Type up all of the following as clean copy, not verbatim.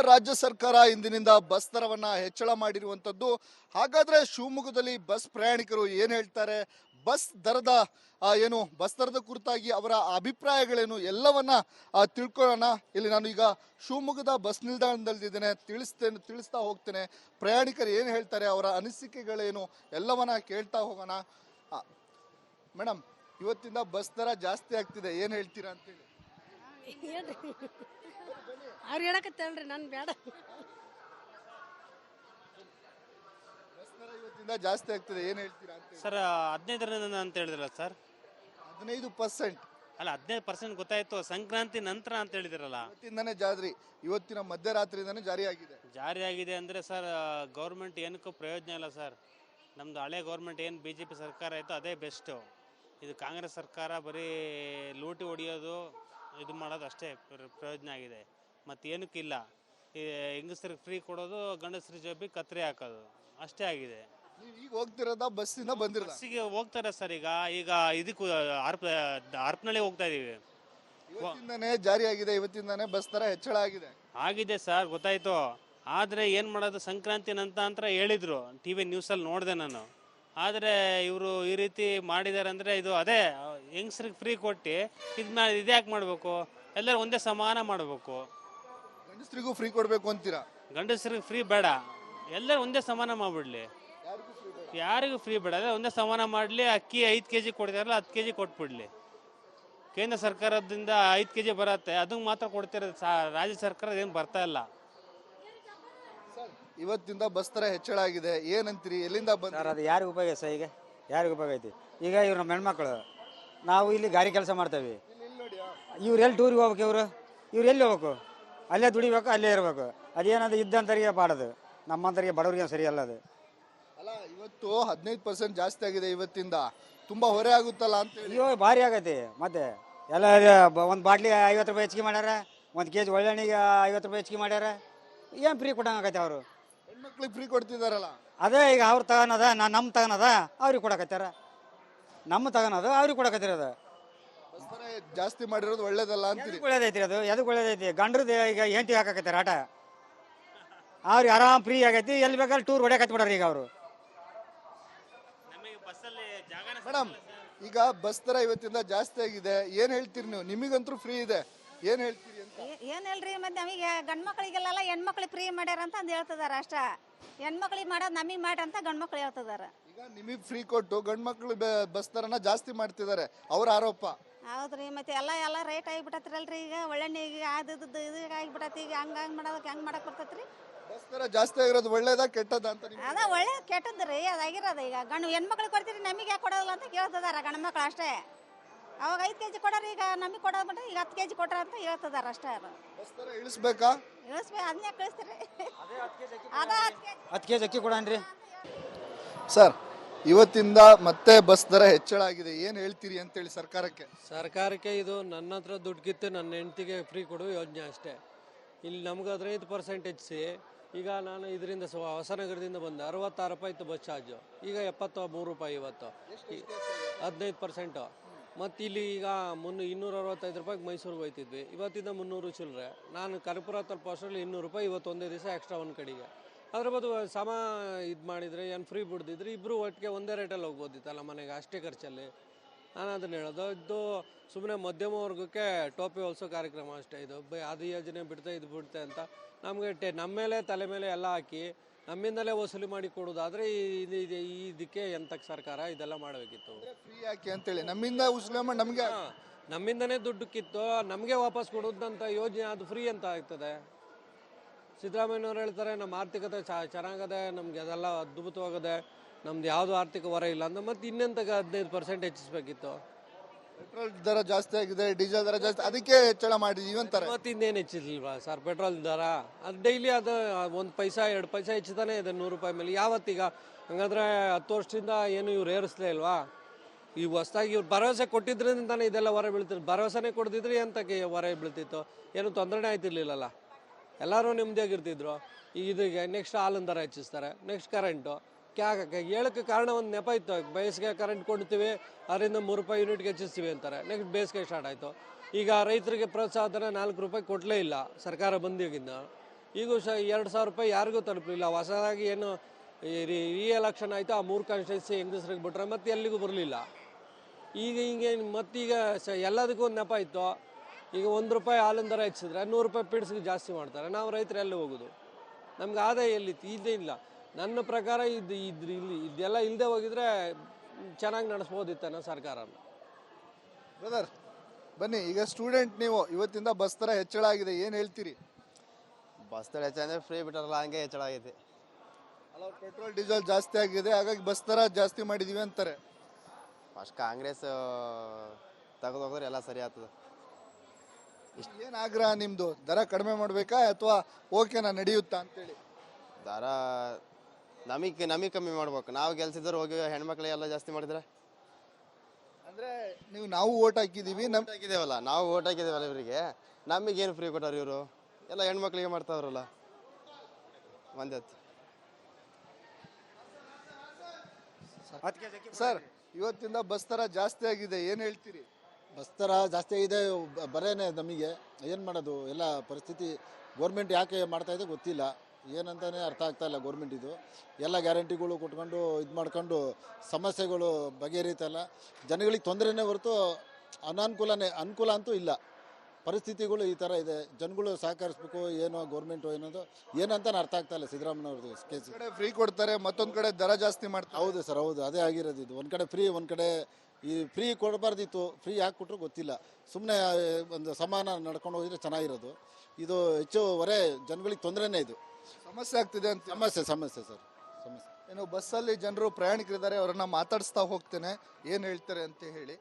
ರಾಜ್ಯ ಸರ್ಕಾರ ಇಂದಿನಿಂದ ಬಸ್ ದರವನ್ನ ಹೆಚ್ಚಳ ಮಾಡಿರುವಂತದ್ದು. ಹಾಗಾದ್ರೆ ಶಿವಮೊಗ್ಗದಲ್ಲಿ ಬಸ್ ಪ್ರಯಾಣಿಕರು ಏನ್ ಹೇಳ್ತಾರೆ, ಬಸ್ ದರದ ಏನು ಬಸ್ ದರದ ಕುರಿತಾಗಿ ಅವರ ಅಭಿಪ್ರಾಯಗಳೇನು ಎಲ್ಲವನ್ನ ತಿಳ್ಕೊಳ್ಳೋಣ. ಇಲ್ಲಿ ನಾನು ಈಗ ಶಿವಮೊಗ್ಗದ ಬಸ್ ನಿಲ್ದಾಣದಲ್ಲಿದ್ದೇನೆ. ತಿಳಿಸ್ತಾ ಹೋಗ್ತೇನೆ ಪ್ರಯಾಣಿಕರು ಏನ್ ಹೇಳ್ತಾರೆ, ಅವರ ಅನಿಸಿಕೆಗಳೇನು ಎಲ್ಲವನ್ನ ಕೇಳ್ತಾ ಹೋಗೋಣ. ಮೇಡಮ್, ಇವತ್ತಿಂದ ಬಸ್ ದರ ಜಾಸ್ತಿ ಆಗ್ತಿದೆ, ಏನ್ ಹೇಳ್ತೀರಾ ಅಂತೇಳಿ? ಅವ್ರು ಹೇಳಕತ್ತೇಳ್ರಿ, ನನ್ ಬೇಡ. ಇವತ್ತಿಂದ ಜಾಸ್ತಿ ಆಗ್ತದೆ, ಏನ್ ಹೇಳ್ತೀರಾ ಅಂತ ಸರ್? 15 ಅಂತ ಹೇಳಿದ್ರಲ್ಲ ಸರ್? 15%. ಅಲ್ಲ, 15% ಗೊತ್ತಾಯ್ತು, ಸಂಕ್ರಾಂತಿ ನಂತರ ಅಂತ ಹೇಳಿದಿರಲ್ಲ. ಇವತ್ತಿಂದಾನೇ ಇವತ್ತಿನ ಮಧ್ಯರಾತ್ರಿಯಿಂದಾನೇ ಜಾರಿ ಆಗಿದೆ ಅಂದ್ರೆ ಸರ್, ಗೌರ್ಮೆಂಟ್ ಏನಕ್ಕೂ ಪ್ರಯೋಜನ ಇಲ್ಲ ಸರ್. ನಮ್ದು ಹಳೆ ಗೌರ್ಮೆಂಟ್ ಏನು BJP ಸರ್ಕಾರ ಆಯ್ತು ಅದೇ ಬೆಸ್ಟು. ಇದು ಕಾಂಗ್ರೆಸ್ ಸರ್ಕಾರ ಬರೀ ಲೂಟಿ ಹೊಡಿಯೋದು, ಇದು ಮಾಡೋದು ಅಷ್ಟೇ ಪ್ರಯೋಜನ ಆಗಿದೆ. ಮತ್ತೇನಕ್ಕಿಲ್ಲ. ಈ ಹೆಂಗಸರಿಗೆ ಫ್ರೀ ಕೊಡೋದು, ಗಂಡಸರಿ ಜೊಬ್ಬಿಗೆ ಕತ್ರಿ ಹಾಕೋದು ಅಷ್ಟೇ ಆಗಿದೆ. ಈಗ ಹೋಗ್ತಿರೋದ ಬಸ್ಸಿಂದ ಬಂದಿರೋದು? ಬಸ್ಸಿಗೆ ಹೋಗ್ತಾರೆ ಸರ್. ಈಗ ಇದಕ್ಕೂ ಹರಪನಹಳ್ಳಿ ಹೋಗ್ತಾ ಇದೀವಿ. ಇವತ್ತಿಂದಾನೇ ಜಾರಿ ಆಗಿದೆ, ಇವತ್ತಿಂದಾನೇ ಬಸ್ ದರ ಹೆಚ್ಚಳ ಆಗಿದೆ ಸರ್, ಗೊತ್ತಾಯ್ತು. ಆದ್ರೆ ಏನ್ ಮಾಡೋದು, ಸಂಕ್ರಾಂತಿ ನಂತರ ಹೇಳಿದ್ರು, TV ನ್ಯೂಸಲ್ಲಿ ನೋಡಿದೆ ನಾನು. ಆದರೆ ಇವರು ಈ ರೀತಿ ಮಾಡಿದ್ದಾರೆ ಅಂದರೆ ಇದು ಅದೇ ಹೆಂಗಸ್ರಿಗೆ ಫ್ರೀ ಕೊಟ್ಟು ಇದ್ಯಾಕೆ ಮಾಡಬೇಕು? ಎಲ್ಲರೂ ಒಂದೇ ಸಮಾನ ಮಾಡಬೇಕು. ಗಂಡಸರಿಗೂ ಫ್ರೀ ಕೊಡಬೇಕು ಅಂತೀರಾ? ಗಂಡಸರಿಗೆ ಫ್ರೀ ಬೇಡ, ಎಲ್ಲರೂ ಒಂದೇ ಸಮಾನ ಮಾಡಿಬಿಡ್ಲಿ. ಯಾರಿಗೂ ಫ್ರೀ ಬೇಡ, ಅದೇ ಒಂದೇ ಸಮಾನ ಮಾಡಲಿ. ಅಕ್ಕಿ 5 kg ಕೊಡ್ತಾರಲ್ಲ, 10 kg ಕೊಟ್ಬಿಡ್ಲಿ. ಕೇಂದ್ರ ಸರ್ಕಾರದಿಂದ 5 kg ಬರುತ್ತೆ, ಅದಕ್ಕೆ ಮಾತ್ರ ಕೊಡ್ತಿರೋದು. ರಾಜ್ಯ ಸರ್ಕಾರ ಏನು ಬರ್ತಾ ಇಲ್ಲ. ಇವತ್ತಿಂದ ಬಸ್ ದರ ಹೆಚ್ಚಳ ಆಗಿದೆ, ಏನಂತೀರಿ? ಎಲ್ಲಿಂದ ಬಂದ? ಅದು ಯಾರಿಗೆ ಉಪಯೋಗ ಸರ್? ಈಗ ಯಾರಿಗೆ ಉಪಯೋಗ ಐತಿ? ಈಗ ಇವ್ರು ನಮ್ಮ ಹೆಣ್ಮಕ್ಳು, ನಾವು ಇಲ್ಲಿ ಗಾಡಿ ಕೆಲಸ ಮಾಡ್ತೇವೆ. ಇವ್ರು ಎಲ್ಲಿ ಟೂರಿಗೆ ಹೋಗ್ಬೇಕು? ಇವ್ರು ಎಲ್ಲಿ ಹೋಗ್ಬೇಕು? ಅಲ್ಲೇ ದುಡಿಬೇಕು, ಅಲ್ಲೇ ಇರಬೇಕು. ಅದೇನದು ಇದ್ದಂತರಿಗೆ ಪಾಡೋದು, ನಮ್ಮಂತರಿಗೆ ಬಡವರಿಗೆ ಸರಿ ಅಲ್ಲ ಅದು. ಅಲ್ಲ, ಇವತ್ತು 15% ಜಾಸ್ತಿ ಆಗಿದೆ. ಇವತ್ತಿಂದ ತುಂಬಾ ಹೊರೆ ಆಗುತ್ತಲ್ಲ ಅಂತ. ಅಯ್ಯೋ, ಭಾರಿ ಆಗೈತಿ. ಮತ್ತೆ ಎಲ್ಲ ಒಂದು ಬಾಟ್ಲಿ 50 ರೂಪಾಯಿ ಹೆಚ್ಚಿಗೆ ಮಾಡ್ಯಾರ, 1 kg ಒಳ್ಳೆಣ್ಣಿಗೆ 50 ರೂಪಾಯಿ ಹೆಚ್ಚಿಗೆ ಮಾಡ್ಯಾರ. ಏನು ಫ್ರೀ ಕೊಡಂಗಾಗೈತೆ ಅವರು? ಹೆಣ್ಮಕ್ಳಿಗೆ ಫ್ರೀ ಕೊಡ್ತಿದಾರಲ್ಲ. ಅದೇ ಈಗ ಅವ್ರು ತಗೋನದ, ನಮ್ಮ ತಗೋನದ ಅವ್ರಿಗೆ ಕೊಡಕತ್ತಾರ, ನಮ್ಮ ತಗೋನದ ಅವ್ರಿಗೆ ಕೊಡಕತ್ತಿರೋದು. ಬಸ್ ದರ ಜಾಸ್ತಿ ಮಾಡಿರೋದು ಒಳ್ಳೇದಲ್ಲ ಅಂತೀರಿ? ಒಳ್ಳೇದೈತಿ ಅದು, ಎದಕ್ಕೆ ಒಳ್ಳೇದೈತಿ? ಗಂಡ್ರದ್ದು ಈಗ ಹೆಂಡತಿ ಹಾಕಕತ್ತಾರ ಆಟ, ಅವ್ರಿಗೆ ಆರಾಮ್ ಫ್ರೀ ಆಗೈತಿ. ಎಲ್ಲಿ ಬೇಕಾದ್ರೆ ಟೂರ್ ಹೊಡ್ಯಾಕತ್ತಿ ಬಿಡ್ರಿ ಈಗ ಅವರು. ಮೇಡಮ್, ಈಗ ಬಸ್ ದರ ಇವತ್ತಿಂದ ಜಾಸ್ತಿ ಆಗಿದೆ, ಏನ್ ಹೇಳ್ತೀರಿ ನೀವು? ನಿಮಗಂತೂ ಫ್ರೀ ಇದೆ, ಏನ್ ಹೇಳ್ತೀರಿ ಅಂತ? ಏನ್ ಹೇಳ್ರಿ, ಮತ್ತೆ ನಮಗೆ ಗಂಡ್ ಮಕ್ಳಿಗೆಲ್ಲ ಹೆಣ್ಮಕ್ಳಿಗೆ ಫ್ರೀ ಮಾಡ್ಯಾರ ಅಂತ ಹೇಳ್ತಿದಾರ ಅಷ್ಟ. ಹೆಣ್ಮಕ್ಳಿಗೆ ಮಾಡೋದು ನಮಗೆ ಮಾಡ್ರಿ ಅಂತ ಗಂಡ್ ಮಕ್ಳು ಹೇಳ್ತಿದಾರ. ಈಗ ನಿಮಗ್ ಫ್ರೀ ಕೊಟ್ಟು ಗಂಡ್ ಮಕ್ಳು ಬಸ್ ದರನ ಜಾಸ್ತಿ ಮಾಡ್ತಿದ್ದಾರೆ, ಅವ್ರ ಆರೋಪ. ಹೌದ್ರಿ, ಮತ್ತೆ ಎಲ್ಲ ರೇಟ್ ಆಗಿಬಿಟ್ಟತ್ರಲ್ರಿ. ಈಗ ಒಳ್ಳೆಣ್ಣಿಗೆ ಇದು ಆಗಿಬಿಟ್ಟತಿ. ಈಗ ಹಂಗಾಗಿ ಮಾಡೋದಕ್ಕೆ ಹೆಂಗ್ ಮಾಡಕ್ ಬರ್ತೈತ್ರಿ? ಬಸ್ ದರ ಜಾಸ್ತಿ ಆಗಿರೋದು ಒಳ್ಳೇದಾ ಕೆಟ್ಟದ ಅಂತ? ಅದ ಒಳ್ಳೆ ಕೆಟ್ಟದ್ರಿ, ಅದಾಗಿರೋದು. ಈಗ ಹೆಣ್ಮಕ್ಳಿಗೆ ಕೊಡ್ತೀರಿ, ನಮಗೆ ಯಾಕೆ ಕೊಡೋದಿಲ್ಲ ಅಂತ ಕೇಳ್ತಿದಾರ ಗಂಡ್ ಮಕ್ಳು ಅಷ್ಟೇ. ಅವಾಗ 5 kg ಕೊಡೋರು, ಈಗ ನಮಗೆ ಕೊಡೋದು ಬಿಟ್ರೆ ಈಗ 10 kg ಕೊಟ್ರ ಅಂತ ಹೇಳ್ತಿದಾರ ಅಷ್ಟೇ. ಬಸ್ ದರ ಇಳಿಸ್ಬೇಕಾ? ಇಳಿಸ್ಬೇಕು, ಅದನ್ನೇ ಕಳಿಸ್ತೀರಿ. 10 kg ಅಕ್ಕಿ ಕೊಡನ್ರಿ ಸರ್. ಇವತ್ತಿಂದ ಮತ್ತೆ ಬಸ್ ದರ ಹೆಚ್ಚಳ ಆಗಿದೆ, ಏನ್ ಹೇಳ್ತೀರಿ ಅಂತೇಳಿ ಸರ್ಕಾರಕ್ಕೆ? ಇದು ನನ್ನ ಹತ್ರ ದುಡ್ಡು ಕಿತ್ತು ನನ್ನ ಹೆಂಡತಿಗೆ ಫ್ರೀ ಕೊಡುವ ಯೋಜನೆ ಅಷ್ಟೇ. ಇಲ್ಲಿ ನಮ್ಗೆ 15% ಹೆಚ್ಚಿಸಿ. ಈಗ ನಾನು ಇದರಿಂದ ಹೊಸನಗರದಿಂದ ಬಂದೆ, 66 ರೂಪಾಯಿ ಇತ್ತು ಬಸ್ ಚಾರ್ಜು, ಈಗ 73 ರೂಪಾಯಿ ಇವತ್ತು, 15%. ಮತ್ತು ಇಲ್ಲಿ ಈಗ 265 ರೂಪಾಯಿಗೆ ಮೈಸೂರಿಗೆ ಹೋಯ್ತಿದ್ವಿ, ಇವತ್ತಿಂದ 300 ಚಿಲ್ಲರೆ. ನಾನು ಕನಕಪುರ ತಲುಪೋಷ್ಟರಲ್ಲಿ 200 ರೂಪಾಯಿ, ಇವತ್ತು ಒಂದೇ ದಿವಸ ಎಕ್ಸ್ಟ್ರಾ ಒಂದು ಕಡೆಗೆ. ಅದ್ರ ಬದಲು ಇದು ಮಾಡಿದರೆ ಏನು ಫ್ರೀ ಬಿಡ್ದಿದ್ರೆ ಇಬ್ಬರು ಒಟ್ಟಿಗೆ ಒಂದೇ ರೇಟಲ್ಲಿ ಹೋಗ್ಬೋದಿತ್ತಲ್ಲ ಮನೆಗೆ, ಅಷ್ಟೇ ಖರ್ಚಲ್ಲಿ. ನಾನು ಅದನ್ನು ಹೇಳೋದು, ಇದು ಸುಮ್ಮನೆ ಮಧ್ಯಮ ವರ್ಗಕ್ಕೆ ಟೋಪಿ ಹೊಲಿಸೋ ಕಾರ್ಯಕ್ರಮ ಅಷ್ಟೇ. ಇದು ಅದು ಯೋಜನೆ ಬಿಡ್ತೆ, ಇದು ಬಿಡ್ತೆ ಅಂತ ನಮಗೆ ನಮ್ಮ ಮೇಲೆ ತಲೆ ಮೇಲೆ ಎಲ್ಲ ಹಾಕಿ ನಮ್ಮಿಂದಲೇ ವಸೂಲಿ ಮಾಡಿ ಕೊಡೋದಾದ್ರೆ ಇದಕ್ಕೆ ಎಂತಕ್ಕೆ ಸರ್ಕಾರ ಇದೆಲ್ಲ ಮಾಡಬೇಕಿತ್ತು? ಫ್ರೀ ಯಾಕೆ ಅಂತೇಳಿ ನಮ್ಮಿಂದ ವಸೂಲಿ ಮಾಡಿ ನಮ್ಮಿಂದನೇ ದುಡ್ಡು ಕಿತ್ತು ನಮಗೆ ವಾಪಸ್ ಕೊಡೋದಂತ ಯೋಜನೆ, ಅದು ಫ್ರೀ ಅಂತ ಆಗ್ತದೆ. ಸಿದ್ದರಾಮಯ್ಯನವ್ರು ಹೇಳ್ತಾರೆ ನಮ್ಮ ಆರ್ಥಿಕತೆ ಚೆನ್ನಾಗದೆ, ನಮ್ಗೆ ಅದೆಲ್ಲ ಅದ್ಭುತವಾಗದೆ, ನಮ್ದು ಯಾವುದು ಆರ್ಥಿಕ ಹೊರ ಇಲ್ಲ ಅಂತ. ಮತ್ತೆ ಇನ್ನೆಂತಕ್ಕೆ 15% ಹೆಚ್ಚಿಸ್ಬೇಕಿತ್ತು? ಪೆಟ್ರೋಲ್ ದರ ಜಾಸ್ತಿ ಆಗಿದೆ, ಡೀಸೆಲ್ ದರ ಜಾಸ್ತಿ, ಅದಕ್ಕೆ ಹೆಚ್ಚಳ ಮಾಡಿದೀವಿ ಅಂತಾರೆ. ಇನ್ನೇನು ಹೆಚ್ಚಿಲ್ವಾ ಸರ್ ಪೆಟ್ರೋಲ್ ದರ? ಅದು ಡೈಲಿ ಅದು 1 ಪೈಸಾ 2 ಪೈಸಾ ಹೆಚ್ಚುತ್ತಾನೆ ಇದೆ 100 ರೂಪಾಯಿ ಮೇಲೆ. ಯಾವತ್ತೀಗ ಹಂಗಂದ್ರೆ 10 ವರ್ಷದಿಂದ ಏನು ಇವ್ರು ಏರಿಸ್ಲೇ ಇಲ್ವಾ? ಈ ಹೊಸದಾಗಿ ಇವ್ರು ಭರವಸೆ ಕೊಟ್ಟಿದ್ರಿಂದ ತಾನೇ ಇದೆಲ್ಲ ಹೊರ ಬೀಳ್ತಿದ್ರು. ಭರವಸೆನೇ ಕೊಡ್ತಿದ್ರೆ ಎಂತಕ್ಕೆ ಹೊರ ಬೀಳ್ತಿತ್ತು? ಏನು ತೊಂದರೆನೇ ಆಯ್ತಿರ್ಲಿಲ್ಲಲ್ಲ, ಎಲ್ಲರೂ ನೆಮ್ಮದಿಯಾಗಿರ್ತಿದ್ರು. ಇದಕ್ಕೆ ನೆಕ್ಸ್ಟ್ ಹಾಲಿನ ದರ ಹೆಚ್ಚಿಸ್ತಾರೆ, ನೆಕ್ಸ್ಟ್ ಕರೆಂಟು. ಹೇಳಕ್ಕೆ ಕಾರಣ ಒಂದು ನೆಪ ಇತ್ತು, ಬೇಸಿಗೆ ಕರೆಂಟ್ ಕೊಡ್ತೀವಿ, ಅದರಿಂದ 3 ರೂಪಾಯಿ ಯೂನಿಟ್ಗೆ ಹೆಚ್ಚಿಸ್ತೀವಿ ಅಂತಾರೆ. ನೆಕ್ಸ್ಟ್ ಬೇಸಿಗೆ ಸ್ಟಾರ್ಟ್ ಆಯಿತು. ಈಗ ರೈತರಿಗೆ ಪ್ರೋತ್ಸಾಹಧನ 4 ರೂಪಾಯಿ ಕೊಡಲೇ ಇಲ್ಲ ಸರ್ಕಾರ ಬಂದಿಗಿಂದ. ಈಗೂ 2,000 ರೂಪಾಯಿ ಯಾರಿಗೂ ತಲುಪಲಿಲ್ಲ. ಹೊಸದಾಗಿ ಏನು ರೀ ಎಲೆಕ್ಷನ್ ಆಯಿತು, ಆ 3 ಕಾನ್ಸ್ಟಿಟ್ಯೂನ್ಸಿ ಹೆಂಗಸ್ರಿಗೆ ಬಿಟ್ರೆ ಮತ್ತೆ ಎಲ್ಲಿಗೂ ಬರಲಿಲ್ಲ. ಈಗ ಹಿಂಗೆ ಮತ್ತೀಗ ಎಲ್ಲದಕ್ಕೂ ಒಂದು ನೆಪ ಇತ್ತು. ಈಗ 1 ರೂಪಾಯಿ ಹಾಲಿನ ದರ ಹೆಚ್ಚಿದ್ರೆ 100 ರೂಪಾಯಿ ಪಿಡ್ಸ್ಗೆ ಜಾಸ್ತಿ ಮಾಡ್ತಾರೆ. ನಾವು ರೈತರು ಎಲ್ಲಿ ಹೋಗೋದು? ನಮ್ಗೆ ಆದಾಯ ಎಲ್ಲಿತ್ತು? ಇದೇ ಇಲ್ಲ. ನನ್ನ ಪ್ರಕಾರ ಇದೆಲ್ಲ ಇಲ್ಲದೆ ಹೋಗಿದ್ರೆ ಚೆನ್ನಾಗಿ ನಡೆಸ್ಬೋದಿತ್ತು ನಾವು ಸರ್ಕಾರನ. ಬ್ರದರ್ ಬನ್ನಿ, ಈಗ ಸ್ಟೂಡೆಂಟ್ ನೀವು, ಇವತ್ತಿಂದ ಬಸ್ ದರ ಹೆಚ್ಚಳ ಆಗಿದೆ, ಏನು ಹೇಳ್ತೀರಿ? ಬಸ್ ದರ ಹೆಚ್ಚಾದ್ರೆ ಫ್ರೀ ಬಿಟ್ಟಾರಲ್ಲ, ಹಂಗೆ ಹೆಚ್ಚಳ ಆಗೈತಿ. ಅಲ್ಲ, ಪೆಟ್ರೋಲ್ ಡೀಸೆಲ್ ಜಾಸ್ತಿ ಆಗಿದೆ, ಹಾಗಾಗಿ ಬಸ್ ದರ ಜಾಸ್ತಿ ಮಾಡಿದೀವಿ ಅಂತಾರೆ. ಫಸ್ಟ್ ಕಾಂಗ್ರೆಸ್ ತೆಗೆದು ಹೋಗಿದ್ರೆ ಎಲ್ಲ ಸರಿ ಆಗ್ತದೆ. ಏನು ಆಗ್ರಹ ನಿಮ್ದು? ದರ ಕಡಿಮೆ ಮಾಡ್ಬೇಕಾ ಅಥವಾ ಓಕೆನಾ, ನಡೆಯುತ್ತಾ ಅಂತೇಳಿ? ದರ ನಮಗೆ ಕಮ್ಮಿ ಮಾಡ್ಬೇಕು. ನಾವು ಗೆಲ್ಸಿದ್ರು ಹೋಗಿ ಹೆಣ್ಮಕ್ಳಿಗೆ ಎಲ್ಲ ಜಾಸ್ತಿ ಮಾಡಿದ್ರೆ ಅಂದ್ರೆ ನಾವು ಓಟ್ ಹಾಕಿದೀವಿ, ಹಾಕಿದೇವಲ್ಲ, ನಾವು ಓಟ್ ಹಾಕಿದೇವಲ್ಲ ಇವರಿಗೆ, ನಮಗೇನು ಫ್ರೀ ಕೊಟ್ಟಾರ ಇವರು? ಎಲ್ಲ ಹೆಣ್ಮಕ್ಳಿಗೆ ಮಾಡ್ತಾವ್ರಲ್ಲ ಒಂದೇ. ಸರ್ ಇವತ್ತಿಂದ ಬಸ್ ದರ ಜಾಸ್ತಿ ಆಗಿದೆ, ಏನು ಹೇಳ್ತೀರಿ? ಬಸ್ ದರ ಜಾಸ್ತಿ ಆಗಿದೆ, ಬರೇನೆ ನಮಗೆ ಏನು ಮಾಡೋದು? ಎಲ್ಲ ಪರಿಸ್ಥಿತಿ ಗೋರ್ಮೆಂಟ್ ಯಾಕೆ ಮಾಡ್ತಾ ಇದೆ ಗೊತ್ತಿಲ್ಲ, ಏನಂತಾನೆ ಅರ್ಥ ಆಗ್ತಾ ಇಲ್ಲ. ಗೌರ್ಮೆಂಟ್ ಇದು ಎಲ್ಲ ಗ್ಯಾರಂಟಿಗಳು ಕೊಟ್ಕೊಂಡು ಇದು ಮಾಡ್ಕೊಂಡು ಸಮಸ್ಯೆಗಳು ಬಗೆಹರಿತಲ್ಲ. ಜನಗಳಿಗೆ ತೊಂದರೆನೇ ಹೊರತು ಅನುಕೂಲ ಅಂತೂ ಇಲ್ಲ. ಪರಿಸ್ಥಿತಿಗಳು ಈ ಥರ ಇದೆ, ಜನಗಳು ಸಹಕರಿಸ್ಬೇಕು. ಏನೋ ಗೌರ್ಮೆಂಟು ಏನದು ಏನಂತ ಅರ್ಥ ಆಗ್ತಾ ಇಲ್ಲ ಸಿದ್ದರಾಮಯ್ಯವ್ರದ್ದು ಕೇಸ್. ಕಡೆ ಫ್ರೀ ಕೊಡ್ತಾರೆ, ಮತ್ತೊಂದು ಕಡೆ ದರ ಜಾಸ್ತಿ ಮಾಡ್ತಾರೆ. ಹೌದು ಸರ್, ಹೌದು, ಅದೇ ಆಗಿರೋದು ಇದು. ಒಂದು ಕಡೆ ಫ್ರೀ, ಒಂದು ಕಡೆ ಈ ಫ್ರೀ ಕೊಡಬಾರ್ದಿತ್ತು. ಫ್ರೀ ಯಾಕೆ ಕೊಟ್ಟರು ಗೊತ್ತಿಲ್ಲ, ಸುಮ್ಮನೆ ಒಂದು ಸಮಾನ ನಡ್ಕೊಂಡು ಹೋಗಿದ್ರೆ ಚೆನ್ನಾಗಿರೋದು. ಇದು ಹೆಚ್ಚು ಹೊರೆ, ಜನಗಳಿಗೆ ತೊಂದರೆನೇ, ಇದು ಸಮಸ್ಯೆ ಆಗ್ತಿದೆ ಅಂತ. ಸಮಸ್ಯೆ ಸರ್, ಸಮಸ್ಯೆ. ಏನು ಬಸ್ಸಲ್ಲಿ ಜನರು ಪ್ರಯಾಣಿಕರಿದ್ದಾರೆ, ಅವರನ್ನ ಮಾತಾಡಿಸ್ತಾ ಹೋಗ್ತೇನೆ, ಏನು ಹೇಳ್ತಾರೆ ಅಂತ ಹೇಳಿ.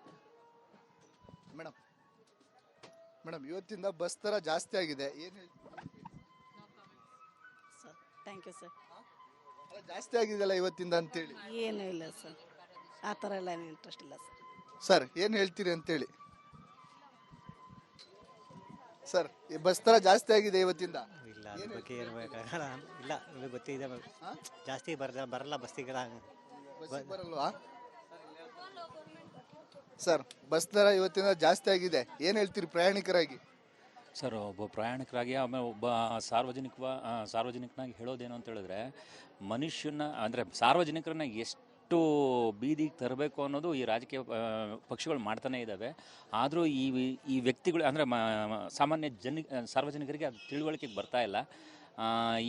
ಮೇಡಮ್ ಇವತ್ತಿಂದ ಬಸ್ ದರ ಜಾಸ್ತಿ ಆಗಿದೆ, ಏನು ಹೇಳ್ತೀರಿ? Sir thank you sir. ಅಲ್ಲ, ಜಾಸ್ತಿ ಆಗಿದೆಯಲ್ಲ ಇವತ್ತಿಂದ ಅಂತೇಳಿ. ಏನೂ ಇಲ್ಲ ಸರ್, ಆ ಥರ ಎಲ್ಲ ಏನು ಇಂಟ್ರೆಸ್ಟ್ ಇಲ್ಲ ಸರ್. ಸರ್ ಏನು ಹೇಳ್ತೀರಿ ಅಂತೇಳಿ? ಸರ್ ಈ ಬಸ್ ದರ ಜಾಸ್ತಿ ಆಗಿದೆ ಇವತ್ತಿಂದ. ಇಲ್ಲ, ಅದ್ರ ಬಗ್ಗೆ ಏನು ಬೇಕಾಗಲ್ಲ. ಇಲ್ಲ, ನಿಮಗೆ ಗೊತ್ತಿದೆ, ಜಾಸ್ತಿ ಬರಲ್ಲ ಬಸ್ಸಿಗೆಲ್ಲ. ಬಸ್ಸಿಗೆ ಬರಲ್ವಾ? ಸರ್ ಬಸ್ ದರ ಇವತ್ತಿಂದ ಜಾಸ್ತಿ ಆಗಿದೆ, ಏನು ಹೇಳ್ತೀರಿ ಪ್ರಯಾಣಿಕರಾಗಿ? ಸರ್, ಒಬ್ಬ ಪ್ರಯಾಣಿಕರಾಗಿ, ಆಮೇಲೆ ಒಬ್ಬ ಸಾರ್ವಜನಿಕನಾಗಿ ಹೇಳೋದೇನು ಅಂತ ಹೇಳಿದ್ರೆ, ಮನುಷ್ಯನ ಅಂದರೆ ಸಾರ್ವಜನಿಕರನ್ನ ಎಷ್ಟು ಬೀದಿಗೆ ತರಬೇಕು ಅನ್ನೋದು ಈ ರಾಜಕೀಯ ಪಕ್ಷಗಳು ಮಾಡ್ತಾನೆ ಇದ್ದಾವೆ. ಆದರೂ ಈ ವ್ಯಕ್ತಿಗಳು ಅಂದರೆ ಸಾಮಾನ್ಯ ಸಾರ್ವಜನಿಕರಿಗೆ ಅದು ತಿಳುವಳಿಕೆಗೆ ಬರ್ತಾ ಇಲ್ಲ.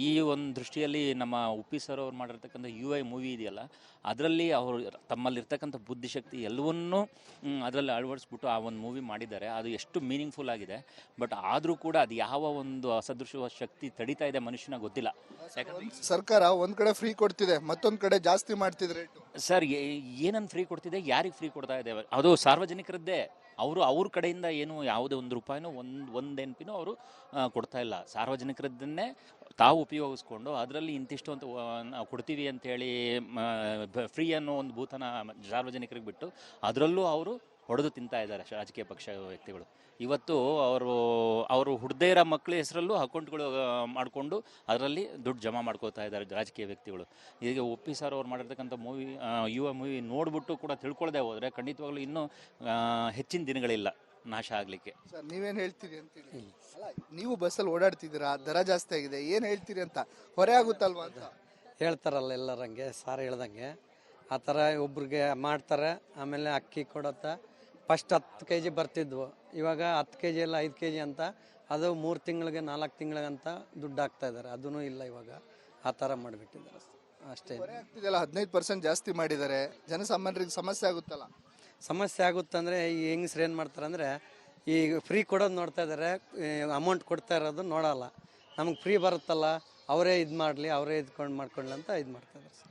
ಈ ಒಂದು ದೃಷ್ಟಿಯಲ್ಲಿ ನಮ್ಮ ಉಪ್ಪಿ ಸರ್ ಅವ್ರು ಮಾಡಿರ್ತಕ್ಕಂಥ UI ಮೂವಿ ಇದೆಯಲ್ಲ, ಅದರಲ್ಲಿ ಅವರು ತಮ್ಮಲ್ಲಿರ್ತಕ್ಕಂಥ ಬುದ್ಧಿಶಕ್ತಿ ಎಲ್ಲವನ್ನೂ ಅದರಲ್ಲಿ ಅಳವಡಿಸ್ಬಿಟ್ಟು ಆ ಒಂದು ಮೂವಿ ಮಾಡಿದ್ದಾರೆ. ಅದು ಎಷ್ಟು ಮೀನಿಂಗ್ಫುಲ್ ಆಗಿದೆ. ಬಟ್ ಆದರೂ ಕೂಡ ಅದು ಯಾವ ಒಂದು ಅಸದೃಶ ಶಕ್ತಿ ತಡೀತಾ ಇದೆ ಮನುಷ್ಯನ ಗೊತ್ತಿಲ್ಲ. ಯಾಕಂದರೆ ಸರ್ಕಾರ ಒಂದ್ ಕಡೆ ಫ್ರೀ ಕೊಡ್ತಿದೆ, ಮತ್ತೊಂದ್ ಕಡೆ ಜಾಸ್ತಿ ಮಾಡ್ತಿದ್ರೆ ಸರ್, ಏನನ್ನು ಫ್ರೀ ಕೊಡ್ತಿದೆ, ಯಾರಿಗೆ ಫ್ರೀ ಕೊಡ್ತಾ ಇದೆ? ಅದು ಸಾರ್ವಜನಿಕರದ್ದೇ. ಅವ್ರ ಕಡೆಯಿಂದ ಏನು ಯಾವುದೇ ಒಂದು ರೂಪಾಯಿನೂ ಒಂದು ಎನ್ಪಿನೂ ಅವರು ಕೊಡ್ತಾ ಇಲ್ಲ. ಸಾರ್ವಜನಿಕರದ್ದನ್ನೇ ತಾವು ಉಪಯೋಗಿಸ್ಕೊಂಡು ಅದರಲ್ಲಿ ಇಂತಿಷ್ಟು ಅಂತ ನಾವು ಕೊಡ್ತೀವಿ ಅಂತೇಳಿ ಫ್ರೀ ಅನ್ನೋ ಒಂದು ಭೂತನ ಸಾರ್ವಜನಿಕರಿಗೆ ಬಿಟ್ಟು ಅದರಲ್ಲೂ ಅವರು ಹೊಡೆದು ತಿಂತಾ ಇದ್ದಾರೆ ರಾಜಕೀಯ ಪಕ್ಷ ವ್ಯಕ್ತಿಗಳು. ಇವತ್ತು ಅವರು ಹುಡ್ದೇ ಇರೋ ಮಕ್ಕಳ ಹೆಸರಲ್ಲೂ ಅಕೌಂಟ್ಗಳು ಮಾಡಿಕೊಂಡು ಅದರಲ್ಲಿ ದುಡ್ಡು ಜಮಾ ಮಾಡ್ಕೋತಾ ಇದ್ದಾರೆ ರಾಜಕೀಯ ವ್ಯಕ್ತಿಗಳು. ಈಗ ಉಪ್ಪಿ ಸರ್ ಅವ್ರು ಮಾಡಿರ್ತಕ್ಕಂಥ ಮೂವಿ ನೋಡ್ಬಿಟ್ಟು ಕೂಡ ತಿಳ್ಕೊಳ್ಳದೆ ಹೋದರೆ ಖಂಡಿತವಾಗ್ಲೂ ಇನ್ನೂ ಹೆಚ್ಚಿನ ದಿನಗಳಿಲ್ಲ ನಾಶ ಆಗಲಿಕ್ಕೆ. ಸರ್ ನೀವೇನು ಹೇಳ್ತೀರಿ ಅಂತೇಳಿ? ಅಲ್ಲ, ನೀವು ಬಸ್ಸಲ್ಲಿ ಓಡಾಡ್ತಿದ್ದೀರಾ, ದರ ಜಾಸ್ತಿ ಆಗಿದೆ, ಏನು ಹೇಳ್ತೀರಿ ಅಂತ? ಹೊರೆ ಆಗುತ್ತಲ್ವಾ ಅಂತ ಹೇಳ್ತಾರಲ್ಲ ಎಲ್ಲರಂಗೆ, ಸಾರ್ ಹೇಳ್ದಂಗೆ ಆ ಥರ ಒಬ್ರಿಗೆ ಮಾಡ್ತಾರೆ. ಆಮೇಲೆ ಅಕ್ಕಿ ಕೊಡತ್ತ ಫಸ್ಟ್ 10 kg ಬರ್ತಿದ್ವು, ಇವಾಗ 10 kg ಎಲ್ಲ 5 kg ಅಂತ, ಅದು 3 ತಿಂಗಳಿಗೆ 4 ತಿಂಗಳಿಗಂತ ದುಡ್ಡು ಹಾಕ್ತಾ ಇದ್ದಾರೆ. ಅದೂ ಇಲ್ಲ, ಇವಾಗ ಆ ಥರ ಮಾಡಿಬಿಟ್ಟಿದ್ದಾರೆ ಅಷ್ಟೇ. ಹೊರೆ ಆಗ್ತಿದೆಯಲ್ಲ, 15% ಜಾಸ್ತಿ ಮಾಡಿದ್ದಾರೆ, ಜನಸಾಮಾನ್ಯರಿಗೆ ಸಮಸ್ಯೆ ಆಗುತ್ತಲ್ಲ? ಸಮಸ್ಯೆ ಆಗುತ್ತಂದರೆ ಈ ಹೆಂಗಸ್ರು ಏನು ಮಾಡ್ತಾರೆ ಅಂದರೆ, ಈಗ ಫ್ರೀ ಕೊಡೋದು ನೋಡ್ತಾ ಇದ್ದಾರೆ, ಅಮೌಂಟ್ ಕೊಡ್ತಾ ಇರೋದು ನೋಡಲ್ಲ. ನಮಗೆ ಫ್ರೀ ಬರುತ್ತಲ್ಲ, ಅವರೇ ಇದು ಮಾಡಲಿ, ಅವರೇ ಮಾಡ್ಕೊಳ್ಳಿ ಅಂತ ಇದು ಮಾಡ್ತಾ ಇದ್ದಾರೆ ಸರ್.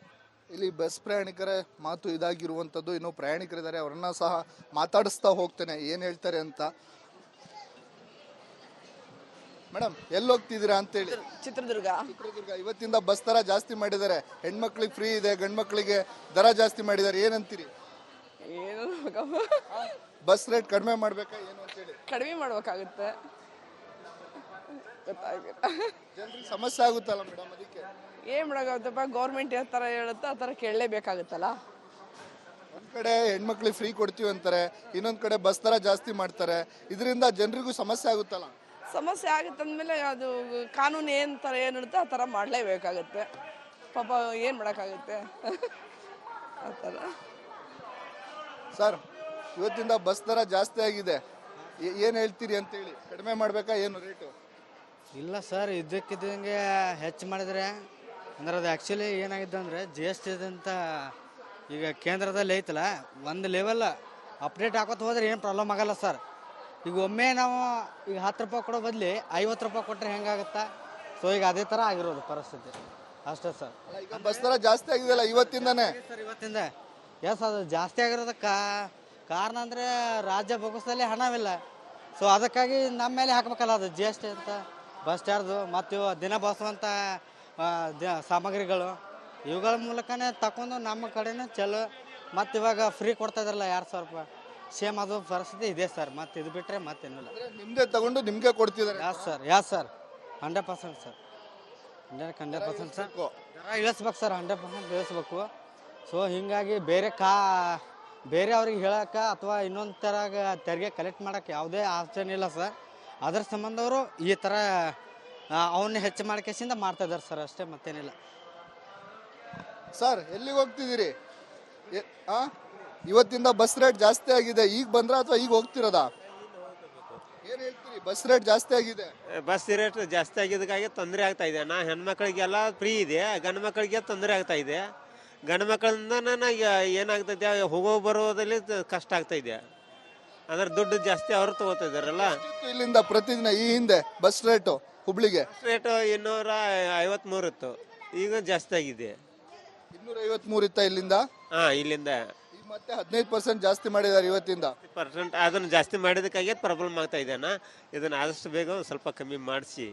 ಇಲ್ಲಿ ಬಸ್ ಪ್ರಯಾಣಿಕರ ಮಾತು ಇದಾಗಿರುವಂಥದ್ದು. ಇನ್ನೂ ಪ್ರಯಾಣಿಕರಿದ್ದಾರೆ, ಅವರನ್ನ ಸಹ ಮಾತಾಡಿಸ್ತಾ ಹೋಗ್ತೇನೆ, ಏನು ಹೇಳ್ತಾರೆ ಅಂತ. ಮೇಡಮ್ ಎಲ್ಲಿ ಹೋಗ್ತಿದ್ದೀರಾ ಅಂತೇಳಿ? ಚಿತ್ರದುರ್ಗ. ಇವತ್ತಿಂದ ಬಸ್ ದರ ಜಾಸ್ತಿ ಮಾಡಿದ್ದಾರೆ, ಹೆಣ್ಮಕ್ಳಿಗೆ ಫ್ರೀ ಇದೆ, ಗಂಡು ಮಕ್ಕಳಿಗೆ ದರ ಜಾಸ್ತಿ ಮಾಡಿದ್ದಾರೆ, ಏನಂತೀರಿ? ಏನು ಬಸ್ ರೇಟ್ ಕಡಿಮೆ ಮಾಡ್ಬೇಕಾ ಏನು ಅಂತೇಳಿ? ಕಡಿಮೆ ಮಾಡ್ಬೇಕಾಗುತ್ತೆ, ಗೊತ್ತಾಗಿಲ್ಲ. ಜನರಿಗೆ ಸಮಸ್ಯೆ ಆಗುತ್ತಲ್ಲ ಮೇಡಮ್, ಅದಕ್ಕೆ ಏನು ಮಾಡೋಕ್ಕಾಗುತ್ತಪ್ಪ, ಗೌರ್ಮೆಂಟ್ ಯಾವ ಥರ ಹೇಳುತ್ತೋ ಆ ಥರ ಕೇಳಲೇಬೇಕಾಗುತ್ತಲ್ಲ. ಒಂದ್ ಕಡೆ ಹೆಣ್ಮಕ್ಳಿಗೆ ಫ್ರೀ ಕೊಡ್ತೀವಿ ಅಂತಾರೆ, ಇನ್ನೊಂದ್ ಕಡೆ ಬಸ್ ದರ ಜಾಸ್ತಿ ಮಾಡ್ತಾರೆ, ಇದರಿಂದ ಜನರಿಗೂ ಸಮಸ್ಯೆ ಆಗುತ್ತಲ್ಲ? ಸಮಸ್ಯೆ ಆಗುತ್ತೆ ಅಂದಮೇಲೆ ಅದು ಕಾನೂನು ಏನು ಥರ ಏನಿರುತ್ತೆ ಆ ಥರ ಮಾಡಲೇಬೇಕಾಗತ್ತೆ. ಪಾಪ ಏನು ಮಾಡೋಕ್ಕಾಗುತ್ತೆ ಆ ಥರ. ಸರ್, ಇವತ್ತಿಂದ ಬಸ್ ದರ ಜಾಸ್ತಿ ಆಗಿದೆ, ಏನು ಹೇಳ್ತೀರಿ ಅಂತೇಳಿ? ಕಡಿಮೆ ಮಾಡಬೇಕಾ ಏನು ರೇಟು? ಇಲ್ಲ ಸರ್, ಇದ್ದಕ್ಕಿದ್ದಂಗೆ ಹೆಚ್ಚು ಮಾಡಿದರೆ ಅಂದ್ರೆ ಅದು ಆ್ಯಕ್ಚುಲಿ ಏನಾಗಿದೆ ಅಂದರೆ ಜಿ ಎಸ್ ಟಿ ಅಂತ ಈಗ ಕೇಂದ್ರದಲ್ಲಿ ಐತಲ್ಲ, ಒಂದು ಲೆವೆಲ್ ಅಪ್ಡೇಟ್ ಹಾಕೋತ ಹೋದ್ರೆ ಏನು ಪ್ರಾಬ್ಲಮ್ ಆಗಲ್ಲ ಸರ್. ಈಗ ಒಮ್ಮೆ ನಾವು ಈಗ 10 ರೂಪಾಯಿ ಕೊಡೋ ಬದಲಿ 50 ರೂಪಾಯಿ ಕೊಟ್ಟರೆ ಹೆಂಗಾಗುತ್ತಾ? ಸೊ ಈಗ ಅದೇ ಥರ ಆಗಿರೋದು ಪರಿಸ್ಥಿತಿ ಅಷ್ಟೇ ಸರ್. ಈಗ ಬಸ್ ದರ ಜಾಸ್ತಿ ಆಗಿದೆಯಲ್ಲ ಇವತ್ತಿಂದಾನೆ? ಸರ್ ಇವತ್ತಿಂದ ಎಸ್, ಅದು ಜಾಸ್ತಿ ಆಗಿರೋದಕ್ಕೆ ಕಾರಣ ಅಂದರೆ ರಾಜ್ಯ ಬೊಗಸದಲ್ಲಿ ಹಣವಿಲ್ಲ. ಸೊ ಅದಕ್ಕಾಗಿ ನಮ್ಮ ಮೇಲೆ ಹಾಕಬೇಕಲ್ಲ ಅದು ಜಿ ಎಸ್ ಟಿ ಅಂತ, ಬಸ್ ಚಾರ್ಜು ಮತ್ತು ದಿನ ಬಳಸುವಂಥ ಸಾಮಗ್ರಿಗಳು, ಇವುಗಳ ಮೂಲಕನೇ ತಗೊಂಡು ನಮ್ಮ ಕಡೆನೂ ಚಲೋ. ಮತ್ತು ಇವಾಗ ಫ್ರೀ ಕೊಡ್ತಾ ಇದ್ರಲ್ಲ 2000 ರೂಪಾಯಿ, ಸೇಮ್ ಅದು ಪರಿಸ್ಥಿತಿ ಇದೆ ಸರ್. ಮತ್ತು ಇದು ಬಿಟ್ಟರೆ ಮತ್ತೇನಿಲ್ಲ. ನಿಮ್ದೇ ತಗೊಂಡು ನಿಮ್ಗೆ ಕೊಡ್ತಿದ್ದಾರೆ? Yes sir 100% sir, 100% sir. ದರ ಇಳಿಸ್ಬೇಕು ಸರ್, 100% ಇಳಿಸ್ಬೇಕು. ಸೊ ಹೀಗಾಗಿ ಬೇರೆ ಅವ್ರಿಗೆ ಹೇಳೋಕೆ ಅಥವಾ ಇನ್ನೊಂದು ಥರ ತೆರಿಗೆ ಕಲೆಕ್ಟ್ ಮಾಡೋಕ್ಕೆ ಯಾವುದೇ ಆಪ್ಷನ್ ಇಲ್ಲ ಸರ್. ಅದ್ರ ಸಂಬಂಧ ಅವರು ಈ ಥರ ಅವನ್ನ ಹೆಚ್ಚು ಮಾಡ್ಕೇಸಿಂದ ಮಾಡ್ತಾ ಇದ್ದಾರೆ ಸರ್, ಅಷ್ಟೇ ಮತ್ತೇನಿಲ್ಲ. ಸರ್, ಎಲ್ಲಿಗೆ ಹೋಗ್ತಿದ್ದೀರಿ? ಇವತ್ತಿಂದ ಬಸ್ ರೇಟ್ ಜಾಸ್ತಿ ಆಗಿದೆ, ಈಗ ಬಂದ್ರ ಅಥವಾ ಈಗ ಹೋಗ್ತಿರೋದಾ? ಏನ್ ಹೇಳ್ತೀರಿ? ಬಸ್ ರೇಟ್ ಜಾಸ್ತಿ ಆಗಿದೆ. ಬಸ್ ರೇಟ್ ಜಾಸ್ತಿ ಆಗಿದ್ದಕ್ಕಾಗಿ ತೊಂದರೆ ಆಗ್ತಾ ಇದೆ. ಹೆಣ್ಮಕ್ಳಿಗೆಲ್ಲ ಫ್ರೀ ಇದೆ, ಗಂಡು ಮಕ್ಕಳಿಗೆ ತೊಂದರೆ ಆಗ್ತಾ ಇದೆ. ಗಂಡು ಮಕ್ಕಳಿಂದ ನನಗೆ ಏನಾಗ್ತೈತೆ, ಹೋಗೋ ಬರೋದಲ್ಲಿ ಕಷ್ಟ ಆಗ್ತಾ ಇದೆ. ಅಂದ್ರೆ ದುಡ್ಡು ಜಾಸ್ತಿ ಅವರು ತಗೋತಾ ಇದಾರಲ್ಲ. ಇಲ್ಲಿಂದ ಪ್ರತಿದಿನ ಈ ಹಿಂದೆ ಬಸ್ ರೇಟು ಹುಬ್ಳಿಗೆ ಬಸ್ ರೇಟ್ 253 ಇತ್ತು, ಈಗ ಜಾಸ್ತಿ ಆಗಿದೆ. 253 ಇತ್ತ ಇಲ್ಲಿಂದ? ಇಲ್ಲಿಂದ ಈಗ ಮತ್ತೆ 15% ಜಾಸ್ತಿ ಮಾಡಿದ್ದಾರೆ ಇವತ್ತಿಂದ. ಅದನ್ನು ಜಾಸ್ತಿ ಮಾಡಿದಕ್ಕಾಗಿ ಪ್ರಾಬ್ಲಮ್ ಆಗ್ತಾ ಇದೆನಾ. ಇದನ್ನ ಆದಷ್ಟು ಬೇಗ ಸ್ವಲ್ಪ ಕಮ್ಮಿ ಮಾಡಿಸಿ.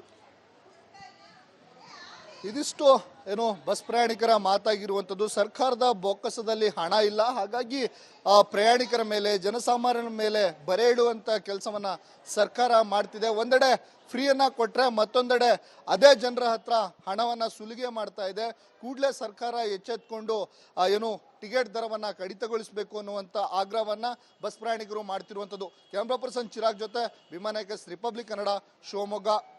ಇದಿಷ್ಟು ಏನು ಬಸ್ ಪ್ರಯಾಣಿಕರ ಮಾತಾಗಿರುವಂಥದ್ದು. ಸರ್ಕಾರದ ಬೊಕ್ಕಸದಲ್ಲಿ ಹಣ ಇಲ್ಲ, ಹಾಗಾಗಿ ಪ್ರಯಾಣಿಕರ ಮೇಲೆ, ಜನಸಾಮಾನ್ಯರ ಮೇಲೆ ಬರೆ ಇಡುವಂಥ ಕೆಲಸವನ್ನ ಸರ್ಕಾರ ಮಾಡ್ತಿದೆ. ಒಂದೆಡೆ ಫ್ರೀಯನ್ನ ಕೊಟ್ಟರೆ ಮತ್ತೊಂದೆಡೆ ಅದೇ ಜನರ ಹತ್ರ ಹಣವನ್ನ ಸುಲಿಗೆ ಮಾಡ್ತಾ ಇದೆ. ಕೂಡಲೇ ಸರ್ಕಾರ ಎಚ್ಚೆತ್ಕೊಂಡು ಏನು ಟಿಕೆಟ್ ದರವನ್ನ ಕಡಿತಗೊಳಿಸಬೇಕು ಅನ್ನುವಂಥ ಆಗ್ರಹವನ್ನ ಬಸ್ ಪ್ರಯಾಣಿಕರು ಮಾಡ್ತಿರುವಂಥದ್ದು. ಕ್ಯಾಮ್ರಾ ಪರ್ಸನ್ ಚಿರಾಗ್ ಜೊತೆ ಭೀಮಾ ನಾಯಕ್, ರಿಪಬ್ಲಿಕ್ ಕನ್ನಡ, ಶಿವಮೊಗ್ಗ.